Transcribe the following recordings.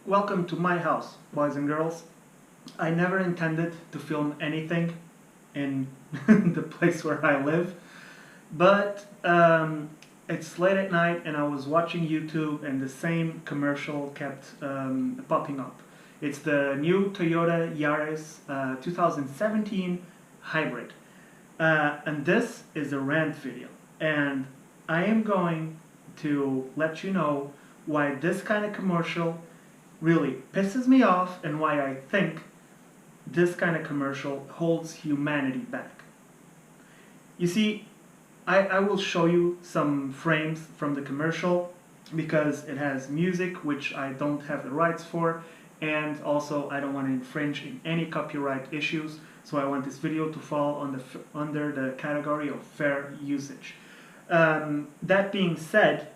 Welcome to my house, boys and girls. I never intended to film anything in the place where I live, but it's late at night and I was watching YouTube and the same commercial kept popping up. It's the new Toyota Yaris 2017 hybrid. And this is a rant video. And I am going to let you know why this kind of commercial really pisses me off and why I think this kind of commercial holds humanity back. You see, I will show you some frames from the commercial because it has music which I don't have the rights for, and also I don't want to infringe in any copyright issues, so I want this video to fall under the category of fair usage. That being said,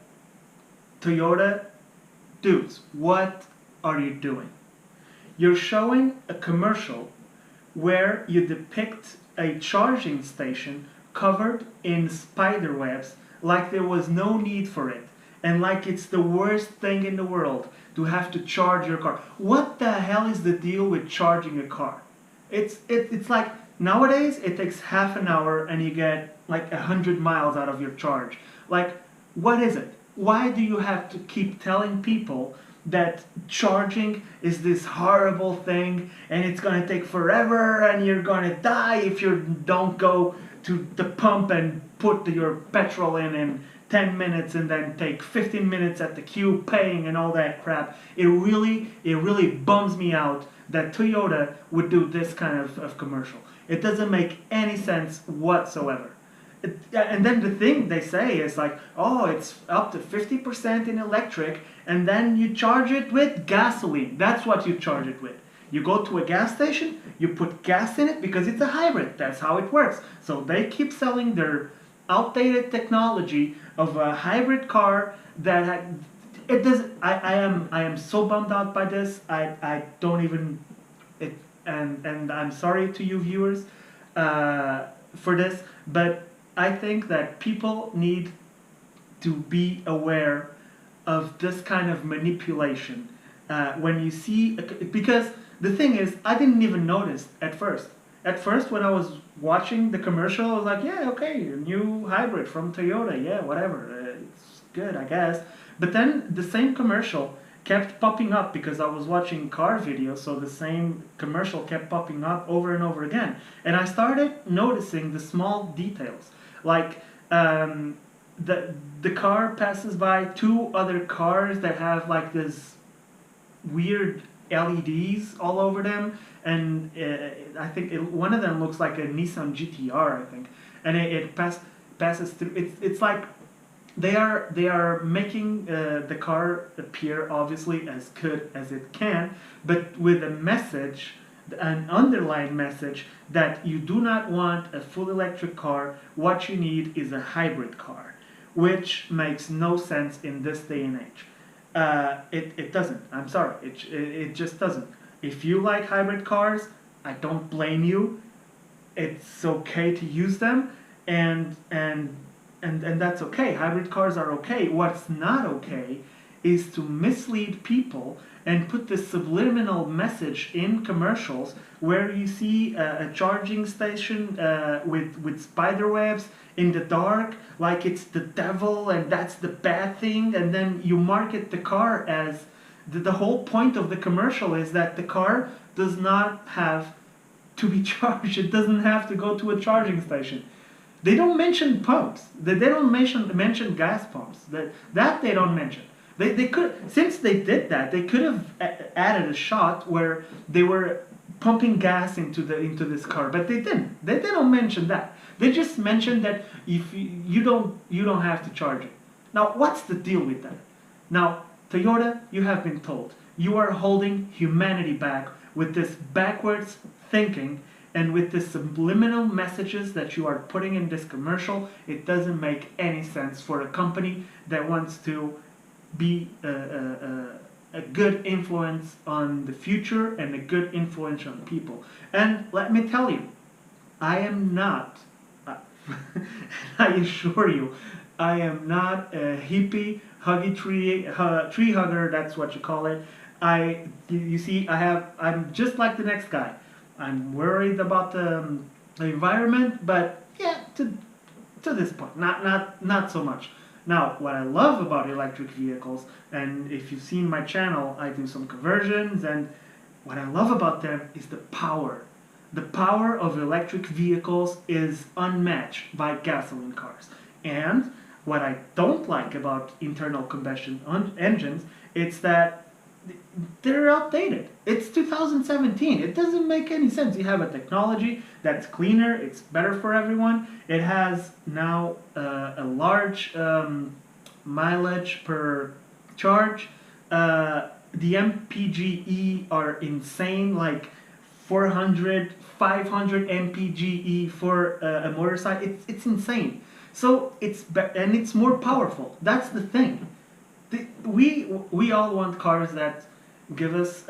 Toyota dudes, what are you doing? You're showing a commercial where you depict a charging station covered in spider webs like there was no need for it, and like it's the worst thing in the world to have to charge your car. What the hell is the deal with charging a car? It's like nowadays it takes half an hour and you get like 100 miles out of your charge. Like, what is it? Why do you have to keep telling people that charging is this horrible thing and it's gonna take forever and you're gonna die if you don't go to the pump and put your petrol in 10 minutes and then take 15 minutes at the queue paying and all that crap? It really bums me out that Toyota would do this kind of commercial. It doesn't make any sense whatsoever. And then the thing they say is like, oh, it's up to 50% in electric, and then you charge it with gasoline. That's what you charge it with. You go to a gas station, you put gas in it because it's a hybrid. That's how it works. So they keep selling their outdated technology of a hybrid car that it does. I am so bummed out by this. I don't even it and I'm sorry to you viewers for this, but I think that people need to be aware of this kind of manipulation when you see, because the thing is, I didn't even notice at first. At first, when I was watching the commercial, I was like, yeah, okay, a new hybrid from Toyota, yeah, whatever, it's good, I guess. But then the same commercial kept popping up because I was watching car videos, so the same commercial kept popping up over and over again. And I started noticing the small details. Like, the car passes by two other cars that have like this weird LEDs all over them, and I think one of them looks like a Nissan GTR, I think, and it passes through. It's like they are making the car appear obviously as good as it can, but with a message, an underlying message that you do not want a full electric car. What you need is a hybrid car, which makes no sense in this day and age. It doesn't. I'm sorry. It just doesn't. If you like hybrid cars, I don't blame you. It's okay to use them, and that's okay. Hybrid cars are okay. What's not okay is to mislead people and put this subliminal message in commercials where you see a charging station with spider webs in the dark, like it's the devil and that's the bad thing, and then you market the car as the whole point of the commercial is that the car does not have to be charged. It doesn't have to go to a charging station. They don't mention pumps. They don't mention gas pumps. That they don't mention. They could, since they did that, they could have added a shot where they were pumping gas into this car, but they didn't. They don't mention that. They just mentioned that if you don't have to charge it. Now, what's the deal with that? Now, Toyota, you have been told you are holding humanity back with this backwards thinking and with the subliminal messages that you are putting in this commercial. It doesn't make any sense for a company that wants to be a good influence on the future and a good influence on people. And let me tell you, I am not, I assure you, I am not a hippie, huggy tree hugger. That's what you call it. You see, I'm just like the next guy. I'm worried about the environment, but yeah, to this point, not so much. Now, what I love about electric vehicles, and if you've seen my channel, I do some conversions, and what I love about them is the power. The power of electric vehicles is unmatched by gasoline cars. And what I don't like about internal combustion engines, it's that they're outdated. It's 2017. It doesn't make any sense. You have a technology that's cleaner, it's better for everyone. It has now a large mileage per charge. The MPGE are insane, like 400, 500 MPGE for a motorcycle. It's insane. So and it's more powerful. That's the thing. We all want cars that give us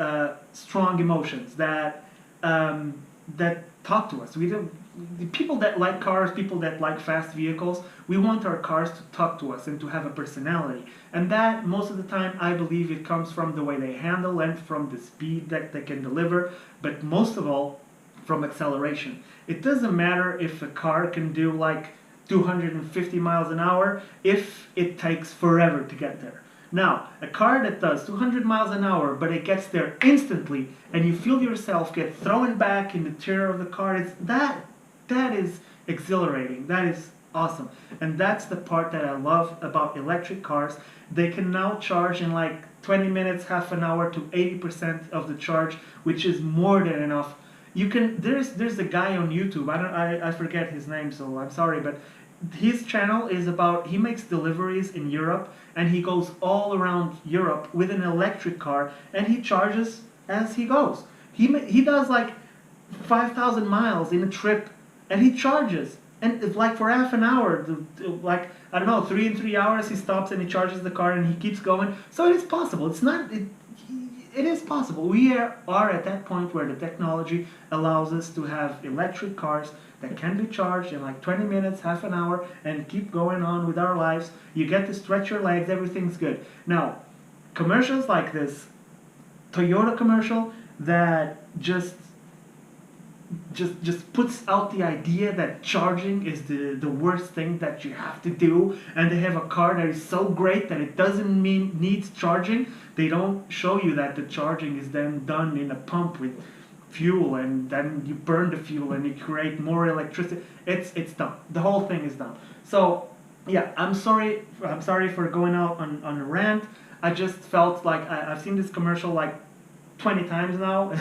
strong emotions, that talk to us. We don't. The people that like cars, people that like fast vehicles, we want our cars to talk to us and to have a personality. And that, most of the time, I believe it comes from the way they handle and from the speed that they can deliver, but most of all, from acceleration. It doesn't matter if a car can do like 250 miles an hour if it takes forever to get there. Now, a car that does 200 miles an hour, but it gets there instantly, and you feel yourself get thrown back in the chair of the car, that is exhilarating. That is awesome. And that's the part that I love about electric cars. They can now charge in like 20 minutes, half an hour to 80% of the charge, which is more than enough. There's a guy on YouTube, I forget his name, so I'm sorry, but his channel is about, he makes deliveries in Europe, and he goes all around Europe with an electric car, and he charges as he goes. He does like 5,000 miles in a trip, and he charges. And it's like for half an hour, like, I don't know, 3 hours, he stops and he charges the car and he keeps going. So it is possible. It is possible. We are at that point where the technology allows us to have electric cars that can be charged in like 20 minutes, half an hour, and keep going on with our lives. You get to stretch your legs, everything's good. Now, commercials like this, Toyota commercial that just puts out the idea that charging is the worst thing that you have to do, and they have a car that is so great that it doesn't needs charging. They don't show you that the charging is then done in a pump with fuel, and then you burn the fuel and you create more electricity. It's dumb. The whole thing is dumb. So yeah, I'm sorry for going out on a rant. I just felt like I've seen this commercial like 20 times now.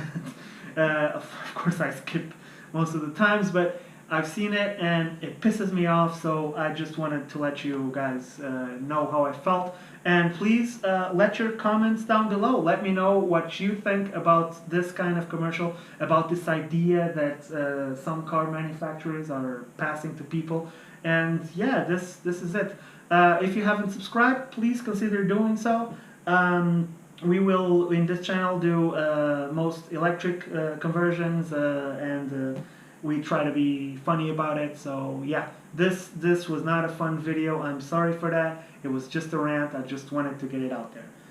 Of course I skip most of the times, but I've seen it and it pisses me off, so I just wanted to let you guys know how I felt. And please let your comments down below. Let me know what you think about this kind of commercial, about this idea that some car manufacturers are passing to people. And yeah, this is it. If you haven't subscribed, please consider doing so. We will, in this channel, do most electric conversions, and we try to be funny about it. So yeah, this was not a fun video. I'm sorry for that. It was just a rant. I just wanted to get it out there.